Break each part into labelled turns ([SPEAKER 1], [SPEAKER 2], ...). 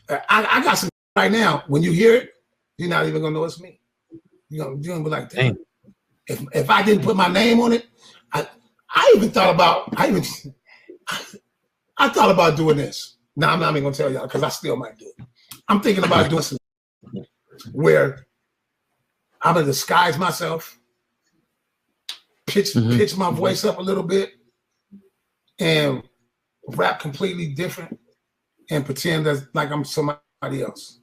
[SPEAKER 1] I got some right now. When you hear it, you're not even gonna know it's me. You're gonna be like, damn. If I didn't put my name on it, I even thought about I thought about doing this. Now I'm not even gonna tell y'all because I still might do it. I'm thinking about doing some where I'm gonna disguise myself, pitch my voice up a little bit, and rap completely different, and pretend like I'm somebody else,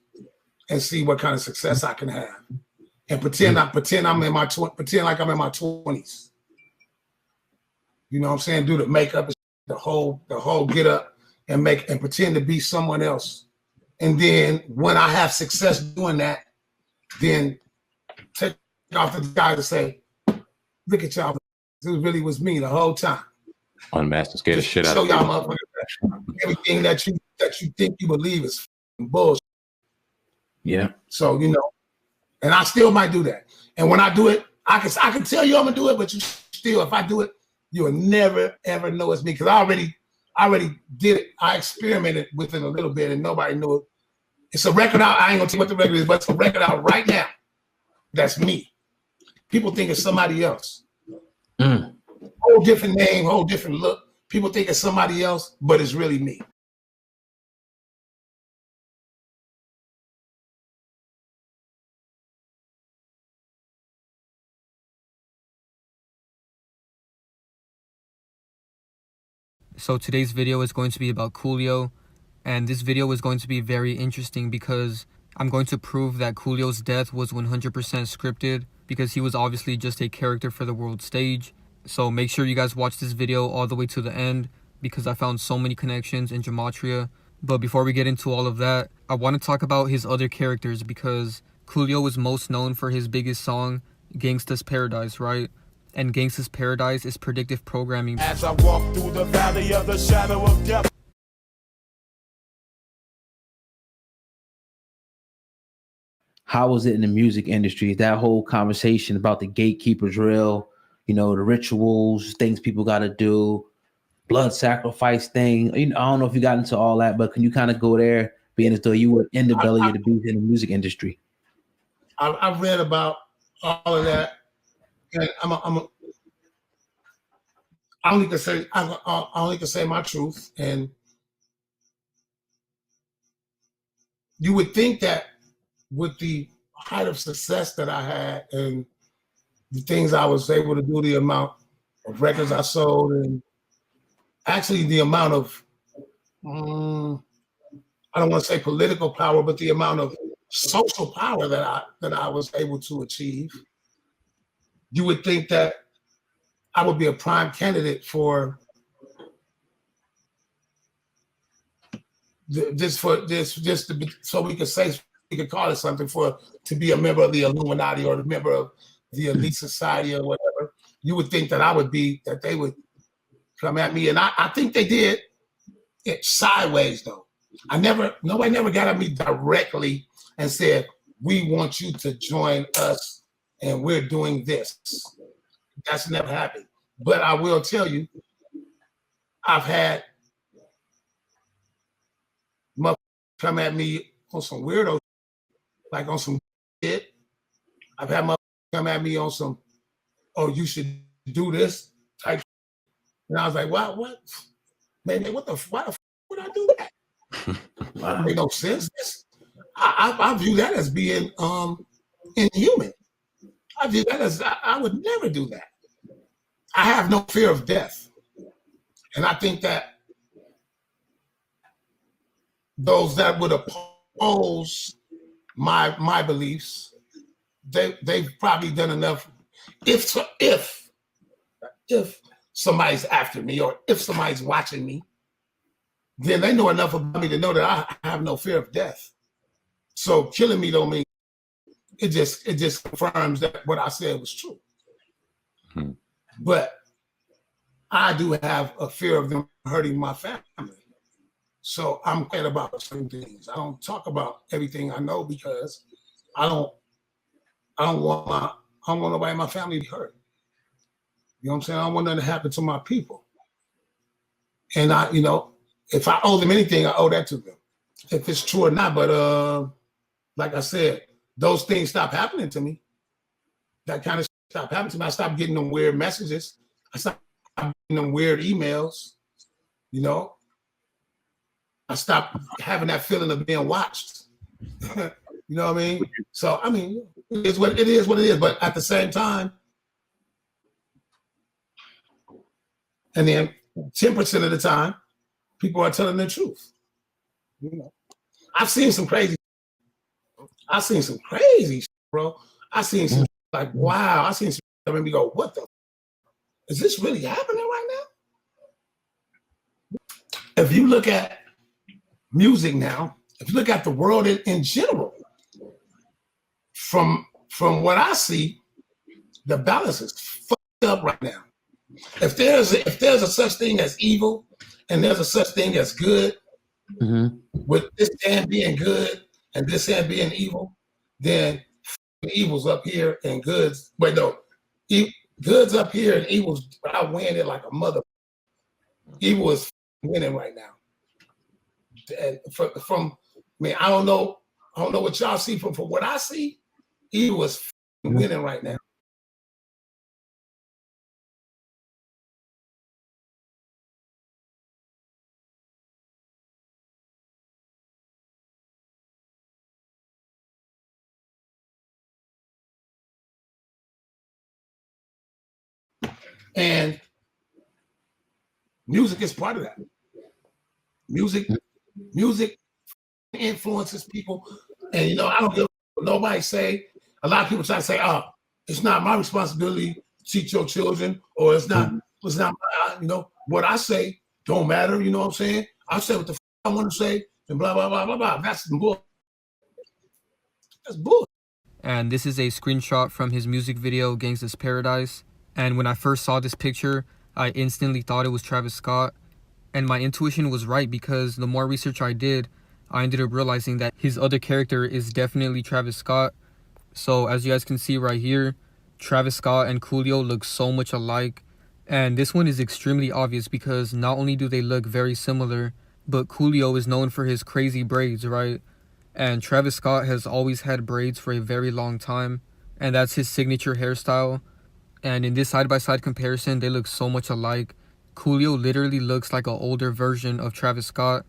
[SPEAKER 1] and see what kind of success I can have, and pretend I'm in my 20s. You know what I'm saying? Do the makeup, the whole get up, and pretend to be someone else. And then when I have success doing that, then take off the guy to say, look at y'all, this really was me the whole time.
[SPEAKER 2] Unmasked and scared the shit out
[SPEAKER 1] of
[SPEAKER 2] you.
[SPEAKER 1] Show y'all motherfuckers everything that you think you believe is bullshit.
[SPEAKER 2] Yeah.
[SPEAKER 1] So, you know, and I still might do that. And when I do it, I can tell you I'm gonna do it, but you still, if I do it, you'll never ever know it's me, because I already did it. I experimented with it a little bit and nobody knew it. It's a record out. I ain't gonna tell you what the record is, but it's a record out right now. That's me. People think it's somebody else. Whole different name, whole different look. People think it's somebody else, but it's really me.
[SPEAKER 3] So today's video is going to be about Coolio, and this video is going to be very interesting because I'm going to prove that Coolio's death was 100% scripted, because he was obviously just a character for the world stage. So make sure you guys watch this video all the way to the end, because I found so many connections in Gematria. But before we get into all of that, I want to talk about his other characters, because Coolio is most known for his biggest song, Gangsta's Paradise, right? And Gangsta's Paradise is predictive programming.
[SPEAKER 4] As I walk through the valley of the shadow of death.
[SPEAKER 5] How was it in the music industry? That whole conversation about the gatekeepers real, you know, the rituals, things people got to do, blood sacrifice thing. You know, I don't know if you got into all that, but can you kind of go there, being as though you were in the belly of the beast in the music industry?
[SPEAKER 1] I've read about all of that. And I only can say my truth. And you would think that with the height of success that I had and the things I was able to do, the amount of records I sold, and actually the amount of, I don't want to say political power, but the amount of social power that I was able to achieve, you would think that I would be a prime candidate for so we could call it something, to be a member of the Illuminati or a member of the elite society or whatever. You would think that they would come at me, and I think they did it sideways though. Nobody never got at me directly and said, we want you to join us and we're doing this. That's never happened. But I will tell you, I've had motherfuckers come at me on some weirdo, like on some shit. I've had motherfuckers come at me on some, oh, you should do this type. And I was like, what? Man, why the fuck would I do that? Wow. It make no sense. I view that as being inhuman. I view that as I would never do that. I have no fear of death. And I think that those that would oppose my beliefs, they've probably done enough. If somebody's after me or if somebody's watching me, then they know enough about me to know that I have no fear of death. So killing me don't mean, it just confirms that what I said was true. But I do have a fear of them hurting my family. So I'm quiet about certain things. I don't talk about everything I know because I don't want nobody in my family to be hurt. You know what I'm saying? I don't want nothing to happen to my people. And if I owe them anything, I owe that to them. if it's true or not, but like I said, those things stopped happening to me. That kind of stopped happening to me. I stopped getting them weird messages. I stopped getting them weird emails. You know, I stopped having that feeling of being watched. You know what I mean? So I mean, it is what it is. But at the same time, and then 10% of the time, people are telling the truth. You know, I've seen some crazy, bro. I've seen some like, wow. I've seen some that made me go, what the? Is this really happening right now? If you look at music now, if you look at the world in general, from what I see, the balance is fucked up right now. If there's a such thing as evil and there's a such thing as good, with this hand being good and this hand being evil, then evil's up here and goods. Wait, no, goods up here and evil's outweighing it like a mother. Evil is winning right now. And from I mean, I don't know what y'all see from what I see. Evil is winning right now. And music is part of that. Music influences people. And you know, I don't give what nobody say. A lot of people try to say, "Oh, it's not my responsibility to teach your children," or it's not my, you know, what I say don't matter. You know what I'm saying? I say what the I want to say, and blah blah blah blah blah. That's bull. That's bull.
[SPEAKER 3] And this is a screenshot from his music video, Gangsta's Paradise. And when I first saw this picture, I instantly thought it was Travis Scott. And my intuition was right, because the more research I did, I ended up realizing that his other character is definitely Travis Scott. So as you guys can see right here, Travis Scott and Coolio look so much alike. And this one is extremely obvious because not only do they look very similar, but Coolio is known for his crazy braids, right? And Travis Scott has always had braids for a very long time, and that's his signature hairstyle. And in this side-by-side comparison, they look so much alike. Coolio literally looks like an older version of Travis Scott,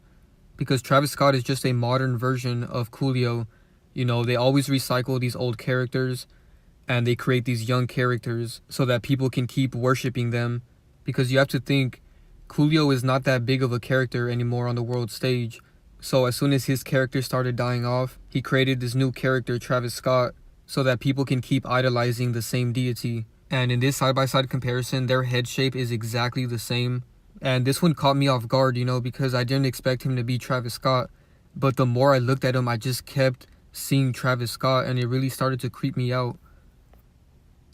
[SPEAKER 3] because Travis Scott is just a modern version of Coolio. You know, they always recycle these old characters and they create these young characters so that people can keep worshiping them. Because you have to think, Coolio is not that big of a character anymore on the world stage. So as soon as his character started dying off, he created this new character, Travis Scott, so that people can keep idolizing the same deity. And in this side-by-side comparison, their head shape is exactly the same. And this one caught me off guard, you know, because I didn't expect him to be Travis Scott. But the more I looked at him, I just kept seeing Travis Scott, and it really started to creep me out.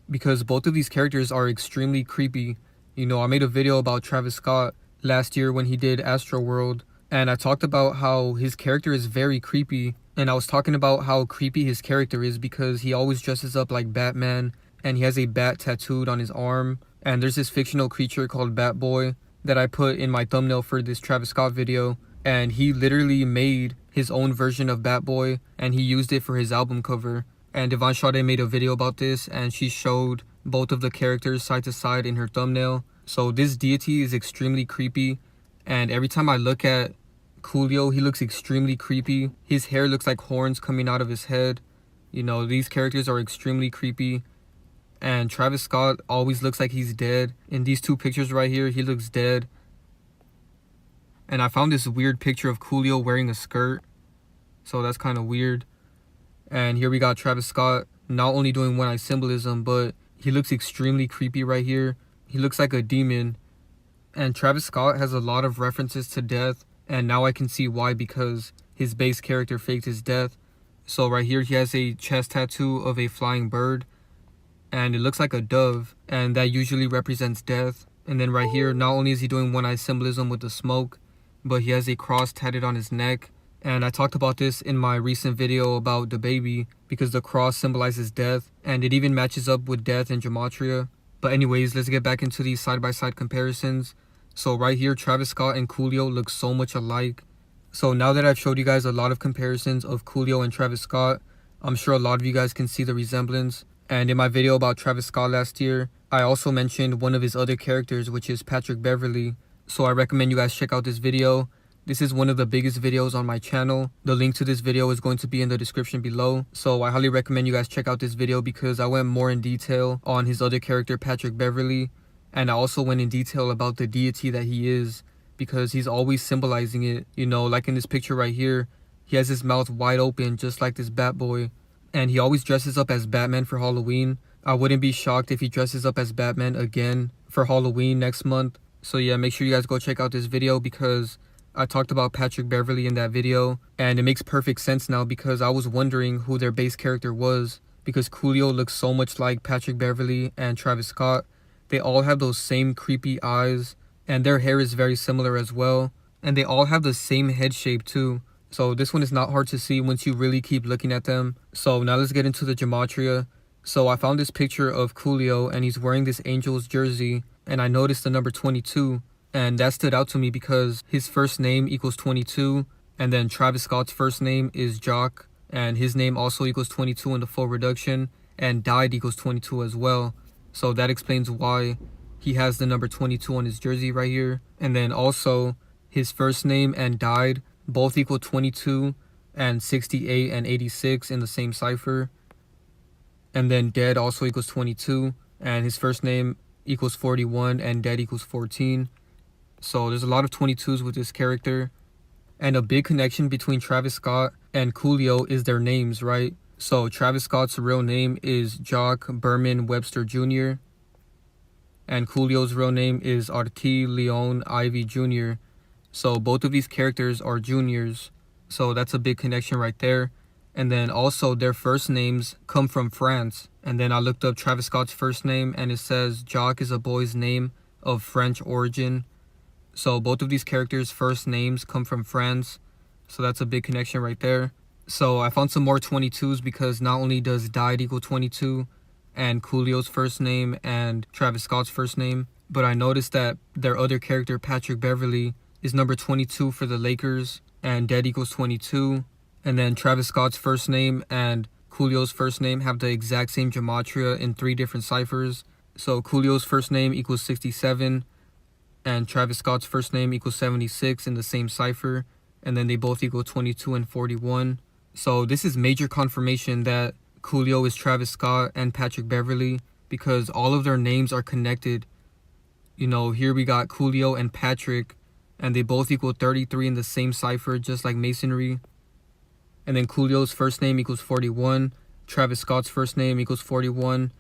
[SPEAKER 3] Because both of these characters are extremely creepy. You know, I made a video about Travis Scott last year when he did Astroworld, and I talked about how his character is very creepy. And I was talking about how creepy his character is because he always dresses up like Batman, and he has a bat tattooed on his arm. And there's this fictional creature called Batboy that I put in my thumbnail for this Travis Scott video. And he literally made his own version of Batboy, and he used it for his album cover. And Devon Sade made a video about this, and she showed both of the characters side to side in her thumbnail. So this deity is extremely creepy. And every time I look at Coolio, he looks extremely creepy. His hair looks like horns coming out of his head. You know, these characters are extremely creepy. And Travis Scott always looks like he's dead. In these two pictures right here, he looks dead. And I found this weird picture of Coolio wearing a skirt. So that's kind of weird. And here we got Travis Scott not only doing one-eye symbolism, but he looks extremely creepy right here. He looks like a demon. And Travis Scott has a lot of references to death. And now I can see why, because his base character faked his death. So right here, he has a chest tattoo of a flying bird. And it looks like a dove, and that usually represents death. And then right here, not only is he doing one-eye symbolism with the smoke, but he has a cross tatted on his neck. And I talked about this in my recent video about the baby, because the cross symbolizes death, and it even matches up with death in Gematria. But anyways, let's get back into these side-by-side comparisons. So right here, Travis Scott and Coolio look so much alike. So now that I've showed you guys a lot of comparisons of Coolio and Travis Scott, I'm sure a lot of you guys can see the resemblance. And in my video about Travis Scott last year, I also mentioned one of his other characters, which is Patrick Beverly. So I recommend you guys check out this video. This is one of the biggest videos on my channel. The link to this video is going to be in the description below. So I highly recommend you guys check out this video because I went more in detail on his other character, Patrick Beverly. And I also went in detail about the deity that he is, because he's always symbolizing it. You know, like in this picture right here, he has his mouth wide open just like this bat boy. And he always dresses up as Batman for Halloween. I wouldn't be shocked if he dresses up as Batman again for Halloween next month. So yeah, make sure you guys go check out this video because I talked about Patrick Beverly in that video. And it makes perfect sense now because I was wondering who their base character was, because Coolio looks so much like Patrick Beverly and Travis Scott. They all have those same creepy eyes, and their hair is very similar as well. And they all have the same head shape too. So this one is not hard to see once you really keep looking at them. So now let's get into the Gematria. So I found this picture of Coolio and he's wearing this Angels jersey. And I noticed the number 22. And that stood out to me because his first name equals 22. And then Travis Scott's first name is Jock. And his name also equals 22 in the full reduction. And died equals 22 as well. So that explains why he has the number 22 on his jersey right here. And then also his first name and died both equal 22 and 68 and 86 in the same cipher. And then dead also equals 22. And his first name equals 41 and dead equals 14. So there's a lot of 22s with this character. And a big connection between Travis Scott and Coolio is their names, right? So Travis Scott's real name is Jock Berman Webster Jr. And Coolio's real name is Artie Leon Ivy Jr. So both of these characters are juniors. So that's a big connection right there. And then also their first names come from France. And then I looked up Travis Scott's first name and it says Jock is a boy's name of French origin. So both of these characters' first names come from France. So that's a big connection right there. So I found some more 22s because not only does died equal 22 and Coolio's first name and Travis Scott's first name, but I noticed that their other character, Patrick Beverly, is number 22 for the Lakers, and dead equals 22. And then Travis Scott's first name and Coolio's first name have the exact same gematria in 3 different ciphers. So Coolio's first name equals 67, and Travis Scott's first name equals 76 in the same cipher, and then they both equal 22 and 41. So this is major confirmation that Coolio is Travis Scott and Patrick Beverly, because all of their names are connected. You know, here we got Coolio and Patrick, and they both equal 33 in the same cipher, just like masonry. And then Coolio's first name equals 41, Travis Scott's first name equals 41,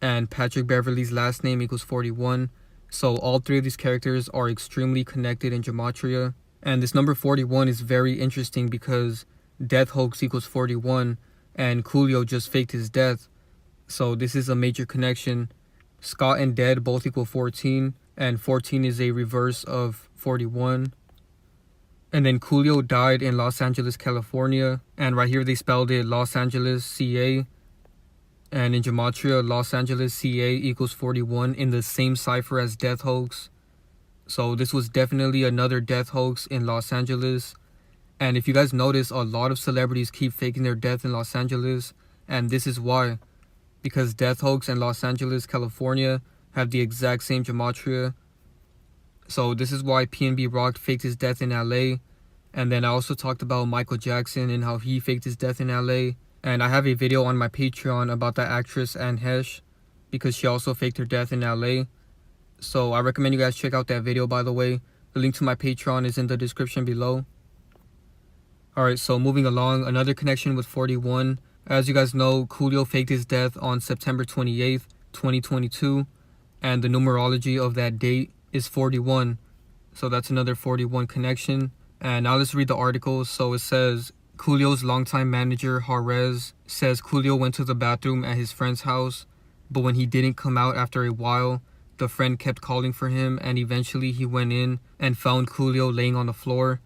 [SPEAKER 3] and Patrick Beverly's last name equals 41. So all 3 of these characters are extremely connected in gematria. And this number 41 is very interesting because death hoax equals 41, and Coolio just faked his death. So this is a major connection. Scott and dead both equal 14, and 14 is a reverse of 41. And then Coolio died in Los Angeles, California. And right here they spelled it Los Angeles, CA. And in gematria, Los Angeles, CA equals 41 in the same cipher as death hoax. So this was definitely another death hoax in Los Angeles. And if you guys notice, a lot of celebrities keep faking their death in Los Angeles. And this is why. Because death hoax and Los Angeles, California have the exact same gematria. So this is why PNB Rock faked his death in LA. And then I also talked about Michael Jackson and how he faked his death in LA. And I have a video on my Patreon about that actress Anne Hesh, because she also faked her death in LA. So I recommend you guys check out that video, by the way. The link to my Patreon is in the description below. Alright, so moving along, another connection with 41. As you guys know, Coolio faked his death on September 28th, 2022. And the numerology of that date is 41. So that's another 41 connection. And now let's read the article. So it says, Coolio's longtime manager, Jarez, says Coolio went to the bathroom at his friend's house, but when he didn't come out after a while, the friend kept calling for him, and eventually he went in and found Coolio laying on the floor.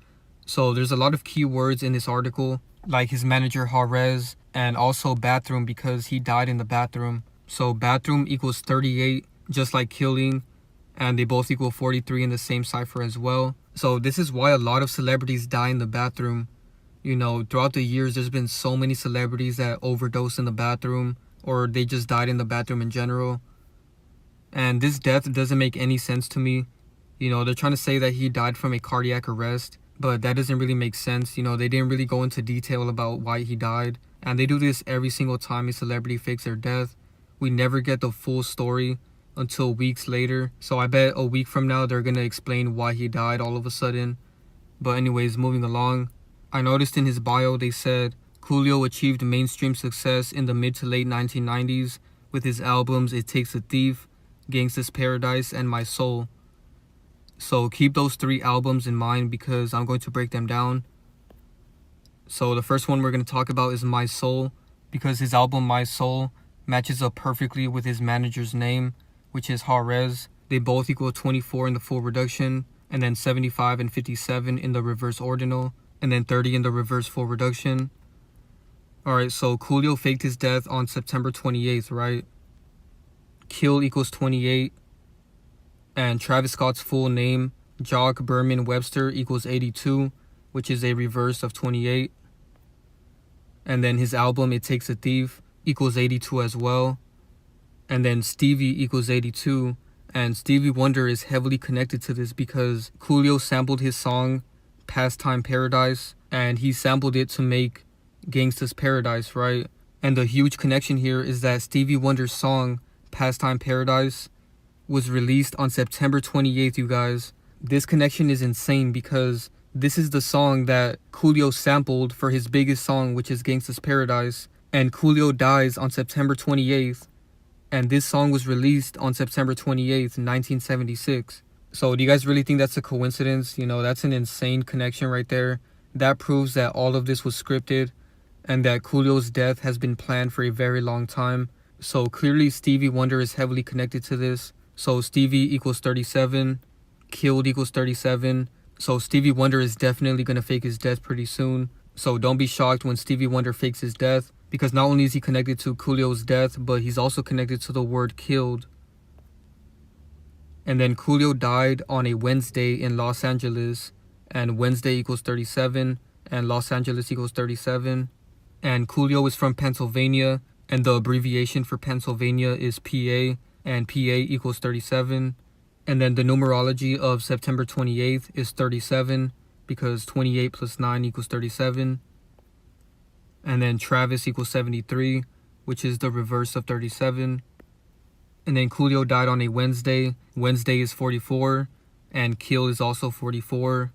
[SPEAKER 3] So there's a lot of key words in this article, like his manager Jarez, and also bathroom, because he died in the bathroom. So bathroom equals 38, just like killing. and they both equal 43 in the same cipher as well. So this is why a lot of celebrities die in the bathroom. You know, throughout the years, there's been so many celebrities that overdose in the bathroom, or they just died in the bathroom in general. And this death doesn't make any sense to me. You know, they're trying to say that he died from a cardiac arrest, but that doesn't really make sense. You know, they didn't really go into detail about why he died. And they do this every single time a celebrity fakes their death. We never get the full story until weeks later. So I bet a week from now, they're going to explain why he died all of a sudden. But anyways, moving along. I noticed in his bio, they said, Coolio achieved mainstream success in the mid to late 1990s with his albums It Takes a Thief, Gangsta's Paradise, and My Soul. So keep those 3 albums in mind because I'm going to break them down. So the first one we're going to talk about is My Soul, because his album My Soul matches up perfectly with his manager's name, which is Harez. They both equal 24 in the full reduction, and then 75 and 57 in the reverse ordinal, and then 30 in the reverse full reduction. Alright, so Coolio faked his death on September 28th, right? Kill equals 28, and Travis Scott's full name, Jock Berman Webster, equals 82, which is a reverse of 28. And then his album It Takes a Thief equals 82 as well. And then Stevie equals 82, and Stevie Wonder is heavily connected to this because Coolio sampled his song Pastime Paradise, and he sampled it to make Gangsta's Paradise, right? And the huge connection here is that Stevie Wonder's song Pastime Paradise was released on September 28th, you guys. This connection is insane because this is the song that Coolio sampled for his biggest song, which is Gangsta's Paradise, and Coolio dies on September 28th, and this song was released on September 28th, 1976. So do you guys really think that's a coincidence? You know, that's an insane connection right there. That proves that all of this was scripted and that Coolio's death has been planned for a very long time. So clearly Stevie Wonder is heavily connected to this. So Stevie equals 37, killed equals 37. So Stevie Wonder is definitely going to fake his death pretty soon. So don't be shocked when Stevie Wonder fakes his death, because not only is he connected to Coolio's death, but he's also connected to the word killed. And then Coolio died on a Wednesday in Los Angeles, and Wednesday equals 37, and Los Angeles equals 37. And Coolio is from Pennsylvania, and the abbreviation for Pennsylvania is PA, and PA equals 37. And then the numerology of September 28th is 37, because 28 plus 9 equals 37. And then Travis equals 73, which is the reverse of 37. And then Coolio died on a Wednesday. Wednesday is 44, and kill is also 44.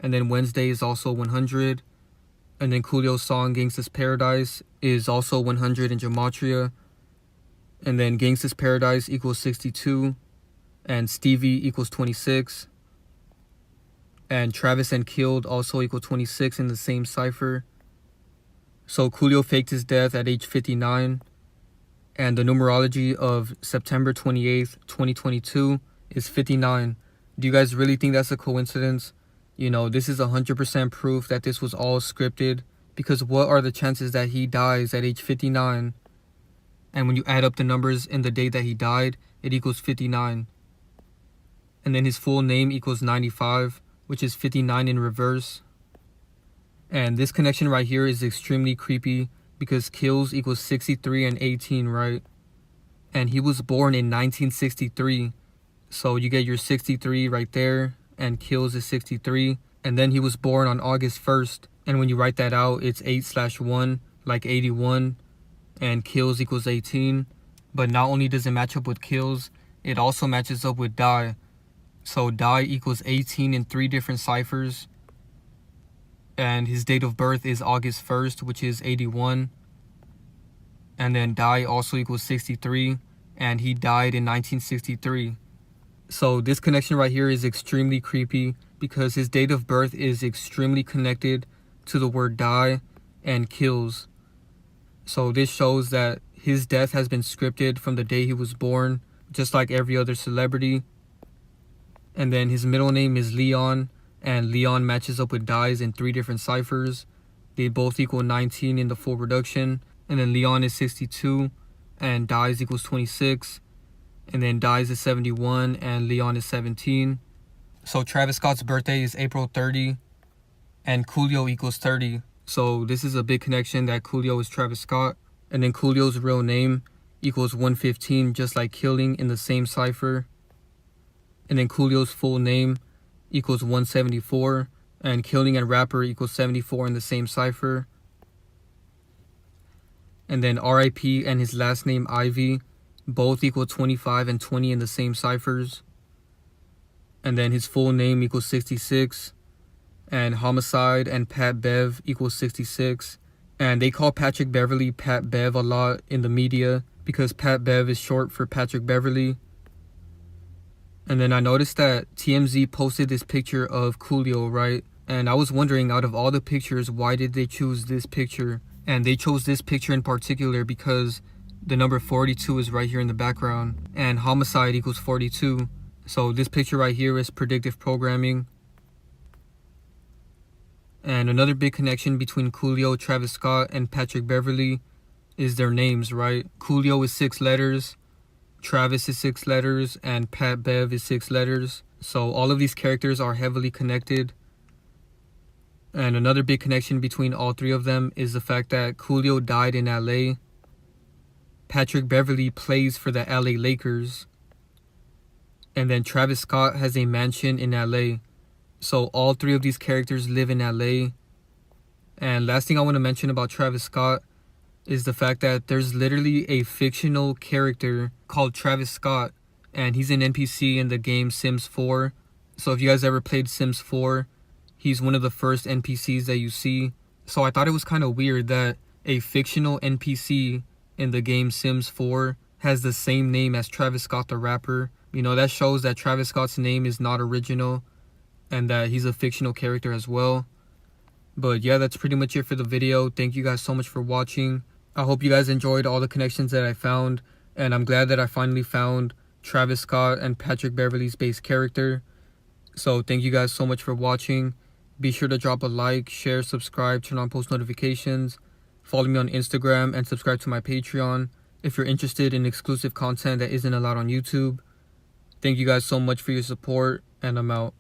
[SPEAKER 3] And then Wednesday is also 100. And then Coolio's song Gangsta's Paradise is also 100 in Gematria. And then Gangsta's Paradise equals 62. And Stevie equals 26. And Travis and Killed also equal 26 in the same cipher. So Coolio faked his death at age 59. And the numerology of September 28th, 2022 is 59. Do you guys really think that's a coincidence? You know, this is 100% proof that this was all scripted, because what are the chances that he dies at age 59? And when you add up the numbers in the day that he died, it equals 59. And then his full name equals 95, which is 59 in reverse. And this connection right here is extremely creepy because kills equals 63 and 18, right? And he was born in 1963. So you get your 63 right there, and kills is 63. And then he was born on August 1st. And when you write that out, it's 8/1, like 81. And kills equals 18. But not only does it match up with kills, it also matches up with die. So die equals 18 in 3 different ciphers. And his date of birth is August 1st, which is 81. And then die also equals 63. And he died in 1963. So this connection right here is extremely creepy because his date of birth is extremely connected to the word die and kills. So this shows that his death has been scripted from the day he was born, just like every other celebrity. And then his middle name is Leon, and Leon matches up with dies in 3 different ciphers. They both equal 19 in the full reduction. And then Leon is 62, and dies equals 26. and then Dies is 71, and Leon is 17. So Travis Scott's birthday is April 30, and Coolio equals 30. So this is a big connection that Coolio is Travis Scott. And then Coolio's real name equals 115, just like Killing in the same cipher. And then Coolio's full name equals 174, and Killing and Rapper equals 74 in the same cipher. And then RIP and his last name Ivy both equal 25 and 20 in the same ciphers. And then his full name equals 66, and Homicide and Pat Bev equals 66. And they call Patrick Beverly Pat Bev a lot in the media because Pat Bev is short for Patrick Beverly. And then I noticed that TMZ posted this picture of Coolio, right? And I was wondering, out of all the pictures, why did they choose this picture? And they chose this picture in particular because the number 42 is right here in the background, and Homicide equals 42. So this picture right here is predictive programming. And another big connection between Coolio, Travis Scott, and Patrick Beverly is their names, right? Coolio is 6 letters, Travis is 6 letters, and Pat Bev is 6 letters. So all of these characters are heavily connected. And another big connection between all 3 of them is the fact that Coolio died in LA. Patrick Beverly plays for the LA Lakers. And then Travis Scott has a mansion in LA. So all 3 of these characters live in LA. And last thing I want to mention about Travis Scott is the fact that there's literally a fictional character called Travis Scott, and he's an NPC in the game Sims 4. So if you guys ever played Sims 4, he's one of the first NPCs that you see. So I thought it was kind of weird that a fictional NPC in the game Sims 4 has the same name as Travis Scott the rapper. You know, that shows that Travis Scott's name is not original and that he's a fictional character as well. But yeah, that's pretty much it for the video. Thank you guys so much for watching. I hope you guys enjoyed all the connections that I found, and I'm glad that I finally found Travis Scott and Patrick Beverly's base character. So thank you guys so much for watching. Be sure to drop a like, share, subscribe, turn on post notifications, follow me on Instagram, and subscribe to my Patreon if you're interested in exclusive content that isn't allowed on YouTube. Thank you guys so much for your support, and I'm out.